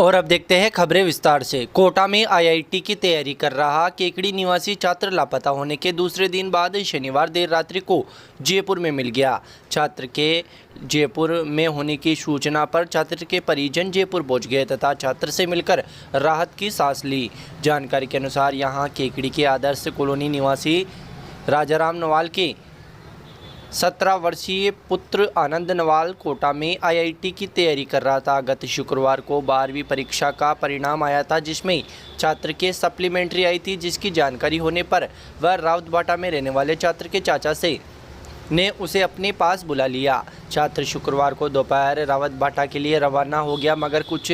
और अब देखते हैं खबरें विस्तार से। कोटा में आईआईटी की तैयारी कर रहा केकड़ी निवासी छात्र लापता होने के दूसरे दिन बाद शनिवार देर रात्रि को जयपुर में मिल गया। छात्र के जयपुर में होने की सूचना पर छात्र के परिजन जयपुर पहुंच गए तथा छात्र से मिलकर राहत की सांस ली। जानकारी के अनुसार यहां केकड़ी के आदर्श कॉलोनी निवासी राजाराम नवाल के 17 वर्षीय पुत्र आनंद नवाल कोटा में आईआईटी की तैयारी कर रहा था। गत शुक्रवार को 12वीं परीक्षा का परिणाम आया था, जिसमें छात्र के सप्लीमेंट्री आई थी, जिसकी जानकारी होने पर वह राउतबाटा में रहने वाले छात्र के चाचा से ने उसे अपने पास बुला लिया। छात्र शुक्रवार को दोपहर रावतबाटा के लिए रवाना हो गया, मगर कुछ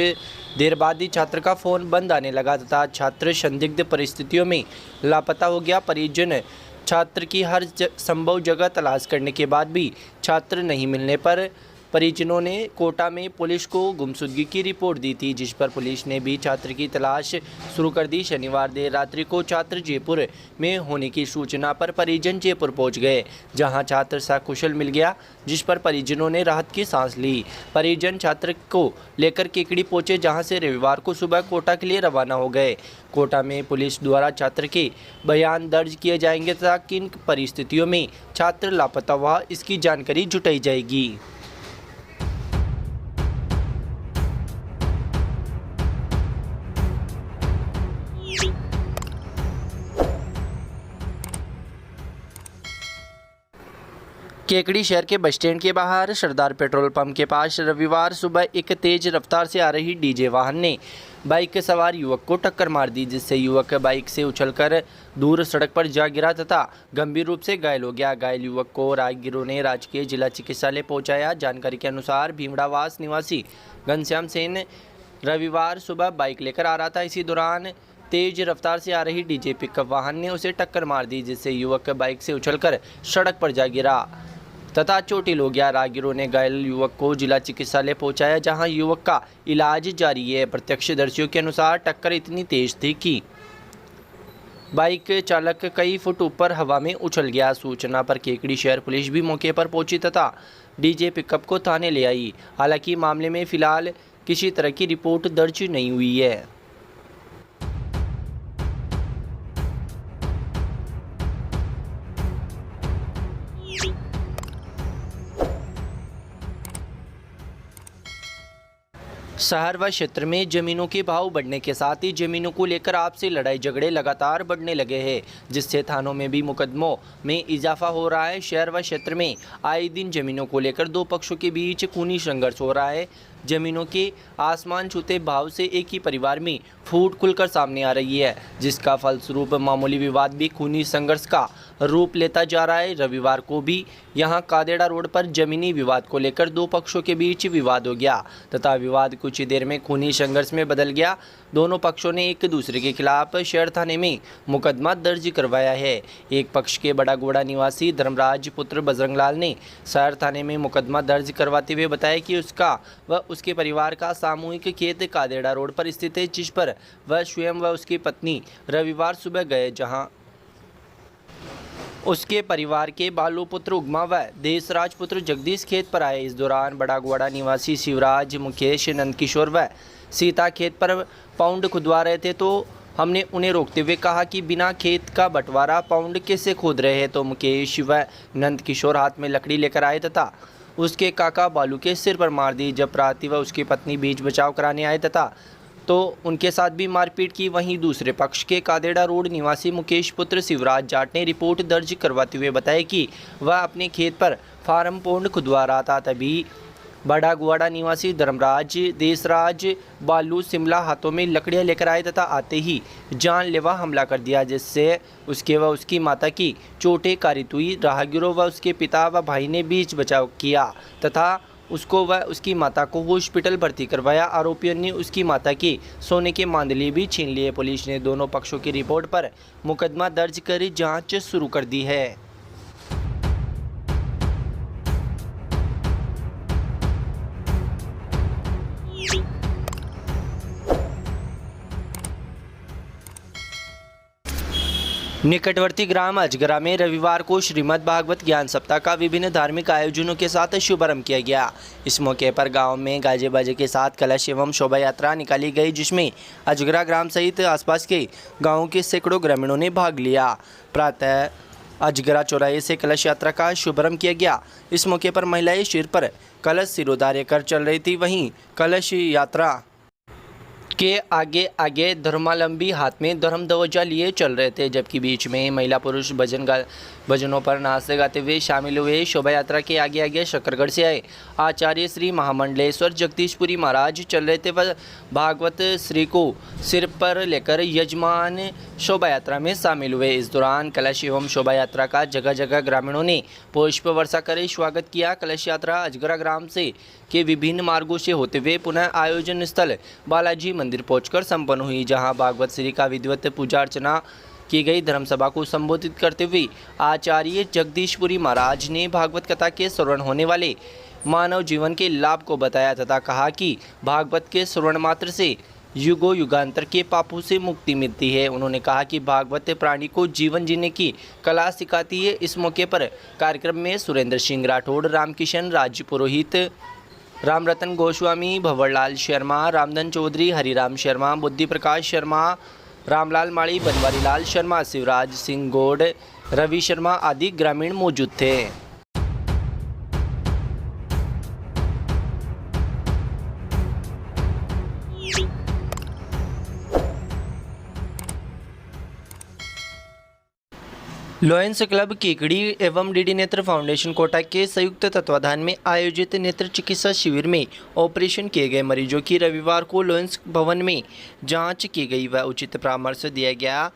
देर बाद ही छात्र का फ़ोन बंद आने लगा तथा छात्र संदिग्ध परिस्थितियों में लापता हो गया। परिजन छात्र की हर संभव जगह तलाश करने के बाद भी छात्र नहीं मिलने पर परिजनों ने कोटा में पुलिस को गुमशुदगी की रिपोर्ट दी थी, जिस पर पुलिस ने भी छात्र की तलाश शुरू कर दी। शनिवार देर रात्रि को छात्र जयपुर में होने की सूचना पर परिजन जयपुर पहुंच गए, जहां छात्र सकुशल मिल गया, जिस पर परिजनों ने राहत की सांस ली। परिजन छात्र को लेकर केकड़ी पहुंचे, जहां से रविवार को सुबह कोटा के लिए रवाना हो गए। कोटा में पुलिस द्वारा छात्र के बयान दर्ज किए जाएंगे तथा किन परिस्थितियों में छात्र लापता हुआ इसकी जानकारी जुटाई जाएगी। केकड़ी शहर के बस स्टैंड के बाहर सरदार पेट्रोल पंप के पास रविवार सुबह एक तेज रफ्तार से आ रही डीजे वाहन ने बाइक सवार युवक को टक्कर मार दी, जिससे युवक बाइक से उछलकर दूर सड़क पर जा गिरा तथा गंभीर रूप से घायल हो गया। घायल युवक को राहगीरों ने राजकीय जिला चिकित्सालय पहुंचाया। जानकारी के अनुसार भीमड़ावास निवासी घनश्याम सेन रविवार सुबह बाइक लेकर आ रहा था। इसी दौरान तेज रफ्तार से आ रही डीजे पिकअप वाहन ने उसे टक्कर मार दी, जिससे युवक बाइक से उछलकर सड़क पर जा गिरा तथा चोटिल हो गया। राहगीरों ने घायल युवक को जिला चिकित्सालय पहुंचाया, जहां युवक का इलाज जारी है। प्रत्यक्षदर्शियों के अनुसार टक्कर इतनी तेज थी कि बाइक चालक कई फुट ऊपर हवा में उछल गया। सूचना पर केकड़ी शहर पुलिस भी मौके पर पहुंची तथा डीजे पिकअप को थाने ले आई। हालांकि मामले में फिलहाल किसी तरह की रिपोर्ट दर्ज नहीं हुई है। शहर व क्षेत्र में जमीनों के भाव बढ़ने के साथ ही जमीनों को लेकर आपसी लड़ाई झगड़े लगातार बढ़ने लगे हैं, जिससे थानों में भी मुकदमों में इजाफा हो रहा है। शहर व क्षेत्र में आए दिन जमीनों को लेकर दो पक्षों के बीच खूनी संघर्ष हो रहा है। जमीनों के आसमान छूते भाव से एक ही परिवार में फूट खुलकर सामने आ रही है, जिसका फलस्वरूप मामूली विवाद भी खूनी संघर्ष का रूप लेता जा रहा है। रविवार को भी यहां कादेड़ा रोड पर जमीनी विवाद को लेकर दो पक्षों के बीच विवाद हो गया तथा विवाद कुछ ही देर में खूनी संघर्ष में बदल गया। दोनों पक्षों ने एक दूसरे के खिलाफ शहर थाने में मुकदमा दर्ज करवाया है। एक पक्ष के बड़ागोड़ा निवासी धर्मराज पुत्र बजरंगलाल ने शहर थाने में मुकदमा दर्ज करवाते हुए बताया कि उसका व उसके परिवार का सामूहिक खेत कादेड़ा रोड पर स्थित है, जिस पर वह स्वयं व उसकी पत्नी रविवार सुबह गए, जहां उसके परिवार के बालू पुत्र उगमा व देशराज पुत्र जगदीश खेत पर आए। इस दौरान बड़ागोड़ा निवासी शिवराज, मुकेश, नंदकिशोर व सीता खेत पर पाउंड खुदवा रहे थे, तो हमने उन्हें रोकते हुए कहा कि बिना खेत का बंटवारा पाउंड कैसे खोद रहे हैं। तो मुकेश व नंदकिशोर हाथ में लकड़ी लेकर आए तथा उसके काका बालू के सिर पर मार दी। जब प्राति व उसकी पत्नी बीच बचाव कराने आए तथा तो उनके साथ भी मारपीट की। वहीं दूसरे पक्ष के कादेड़ा रोड निवासी मुकेश पुत्र शिवराज जाट ने रिपोर्ट दर्ज करवाते हुए बताया कि वह अपने खेत पर फार्म पौंड खुदवा रहा था, तभी बड़ागुआड़ा निवासी धर्मराज, देशराज, बालू शिमला हाथों में लकड़ियां लेकर आए तथा आते ही जानलेवा हमला कर दिया, जिससे उसके व उसकी माता की चोटें कारित हुई। राहगीरों व उसके पिता व भाई ने बीच बचाव किया तथा उसको व उसकी माता को हॉस्पिटल भर्ती करवाया। आरोपियों ने उसकी माता की सोने के मांदली भी छीन लिए। पुलिस ने दोनों पक्षों की रिपोर्ट पर मुकदमा दर्ज कर जांच शुरू कर दी है। निकटवर्ती ग्राम अजगरा में रविवार को श्रीमद् भागवत ज्ञान सप्ताह का विभिन्न धार्मिक आयोजनों के साथ शुभारंभ किया गया। इस मौके पर गांव में गाजे बाजे के साथ कलश एवं शोभा यात्रा निकाली गई, जिसमें अजगरा ग्राम सहित आसपास के गांवों के सैकड़ों ग्रामीणों ने भाग लिया। प्रातः अजगरा चौराहे से कलश यात्रा का शुभारंभ किया गया। इस मौके पर महिलाएं सिर पर कलश सिरोधार्य कर चल रही थी। वहीं कलश यात्रा के आगे आगे धर्मावलंबी हाथ में धर्म ध्वजा लिए चल रहे थे, जबकि बीच में महिला पुरुष भजनों पर नाचते गाते हुए शामिल हुए। शोभा यात्रा के आगे आगे शकरगढ़ से आए आचार्य श्री महामंडलेश्वर जगदीशपुरी महाराज चल रहे थे। वह भागवत श्री को सिर पर लेकर यजमान शोभा यात्रा में शामिल हुए। इस दौरान कलश एवं शोभा यात्रा का जगह जगह ग्रामीणों ने पुष्प वर्षा कर स्वागत किया। कलश यात्रा अजगरा ग्राम से के विभिन्न मार्गों से होते हुए पुनः आयोजन स्थल बालाजी मंदिर पहुंचकर संपन्न हुई, जहां भागवत श्री का विधिवत पूजा अर्चना की गई। धर्मसभा को संबोधित करते हुए आचार्य जगदीशपुरी महाराज ने भागवत कथा के श्रवण होने वाले मानव जीवन के लाभ को बताया तथा कहा कि भागवत के श्रवण मात्र से युगों युगांतर के पापों से मुक्ति मिलती है। उन्होंने कहा कि भागवत प्राणी को जीवन जीने की कला सिखाती है। इस मौके पर कार्यक्रम में सुरेंद्र सिंह राठौड़, रामकिशन राजपुरोहित, रामरतन गोस्वामी, भंवरलाल शर्मा, रामधन चौधरी, हरिराम शर्मा, बुद्धि प्रकाश शर्मा, रामलाल माड़ी, बनवारी लाल शर्मा, शिवराज सिंह गौड़, रवि शर्मा आदि ग्रामीण मौजूद थे। लॉयंस क्लब केकड़ी एवं डीडी नेत्र फाउंडेशन कोटा के संयुक्त तत्वाधान में आयोजित नेत्र चिकित्सा शिविर में ऑपरेशन किए गए मरीजों की रविवार को लॉयंस भवन में जांच की गई व उचित परामर्श दिया गया।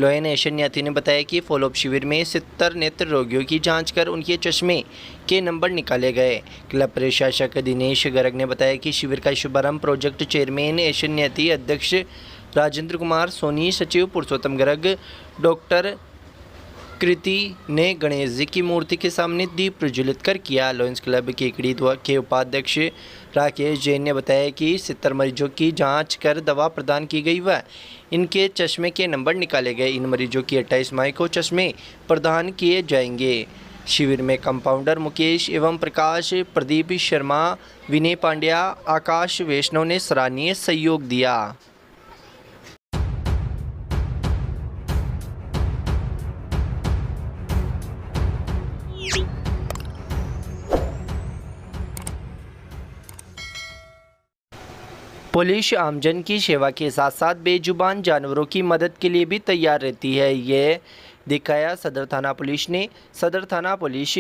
लॉयन एशियन यात्री ने बताया कि फॉलोअप शिविर में 70 नेत्र रोगियों की जांच कर उनके चश्मे के नंबर निकाले गए। क्लब प्रशासक दिनेश गर्ग ने बताया कि शिविर का शुभारंभ प्रोजेक्ट चेयरमैन एशियन यात्री अध्यक्ष राजेंद्र कुमार सोनी, सचिव पुरुषोत्तम गर्ग, डॉक्टर कृति ने गणेश जी की मूर्ति के सामने दीप प्रज्वलित कर किया। लॉयंस क्लब केकड़ी के उपाध्यक्ष राकेश जैन ने बताया कि 70 मरीजों की जांच कर दवा प्रदान की गई व इनके चश्मे के नंबर निकाले गए। इन मरीजों की 28 मई को चश्मे प्रदान किए जाएंगे। शिविर में कंपाउंडर मुकेश एवं प्रकाश, प्रदीप शर्मा, विनय पांड्या, आकाश वैष्णव ने सराहनीय सहयोग दिया। पुलिस आमजन की सेवा के साथ साथ बेजुबान जानवरों की मदद के लिए भी तैयार रहती है। ये दिखाया सदर थाना पुलिस ने। सदर थाना पुलिस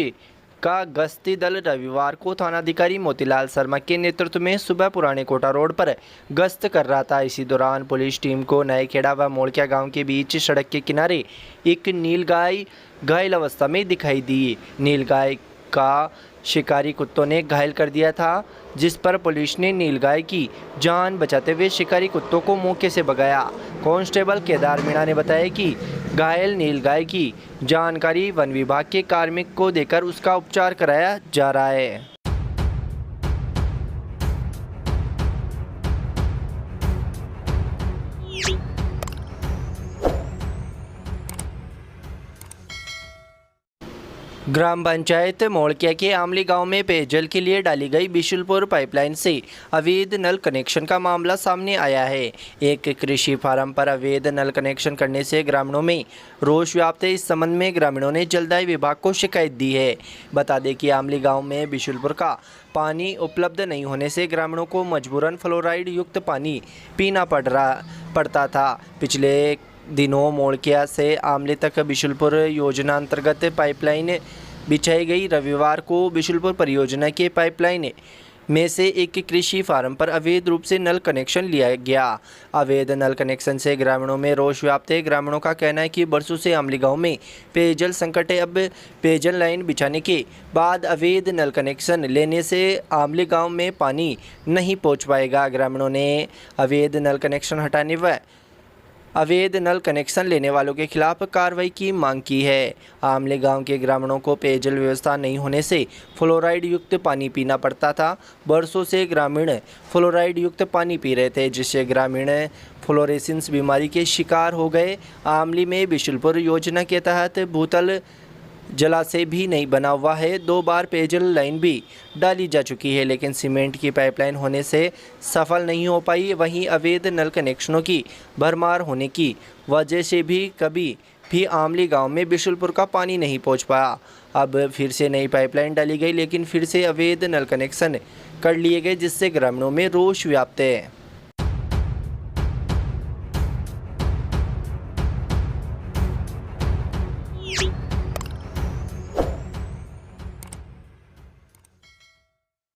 का गश्ती दल रविवार को थानाधिकारी मोतीलाल शर्मा के नेतृत्व में सुबह पुराने कोटा रोड पर गश्त कर रहा था। इसी दौरान पुलिस टीम को नएखेड़ा व मोड़किया गांव के बीच सड़क के किनारे एक नीलगाय घायल अवस्था में दिखाई दी। नीलगाय का शिकारी कुत्तों ने घायल कर दिया था, जिस पर पुलिस ने नीलगाय की जान बचाते हुए शिकारी कुत्तों को मौके से भगाया। कांस्टेबल केदार मीणा ने बताया कि घायल नीलगाय की जानकारी वन विभाग के कार्मिक को देकर उसका उपचार कराया जा रहा है। ग्राम पंचायत मोड़किया के आमली गांव में पेयजल के लिए डाली गई बिशुलपुर पाइपलाइन से अवैध नल कनेक्शन का मामला सामने आया है। एक कृषि फार्म पर अवैध नल कनेक्शन करने से ग्रामीणों में रोष व्याप्त है। इस संबंध में ग्रामीणों ने जलदाय विभाग को शिकायत दी है। बता दें कि आमली गांव में बिशुलपुर का पानी उपलब्ध नहीं होने से ग्रामीणों को मजबूरन फ्लोराइड युक्त पानी पीना पड़ता था। पिछले दिनों मोड़किया से आमले तक बिशुलपुर योजना अंतर्गत पाइपलाइन बिछाई गई। रविवार को बिशुलपुर परियोजना के पाइपलाइन में से एक कृषि फार्म पर अवैध रूप से नल कनेक्शन लिया गया। अवैध नल कनेक्शन से ग्रामीणों में रोष व्याप्त है। ग्रामीणों का कहना है कि बरसों से आमली गांव में पेयजल संकट है। अब पेयजल लाइन बिछाने के बाद अवैध नल कनेक्शन लेने से आमली गांव में पानी नहीं पहुंच पाएगा। ग्रामीणों ने अवैध नल कनेक्शन हटाने व अवैध नल कनेक्शन लेने वालों के खिलाफ कार्रवाई की मांग की है। आमले गांव के ग्रामीणों को पेयजल व्यवस्था नहीं होने से फ्लोराइड युक्त पानी पीना पड़ता था। बरसों से ग्रामीण फ्लोराइड युक्त पानी पी रहे थे, जिससे ग्रामीण फ्लोरेसेंस बीमारी के शिकार हो गए। आमली में बिशुलपुर योजना के तहत भूतल जलाशय भी नहीं बना हुआ है। 2 बार पेयजल लाइन भी डाली जा चुकी है, लेकिन सीमेंट की पाइपलाइन होने से सफल नहीं हो पाई। वहीं अवैध नल कनेक्शनों की भरमार होने की वजह से भी कभी भी आमली गांव में बिशुलपुर का पानी नहीं पहुंच पाया। अब फिर से नई पाइपलाइन डाली गई, लेकिन फिर से अवैध नल कनेक्शन कर लिए गए, जिससे ग्रामीणों में रोष व्याप्त है।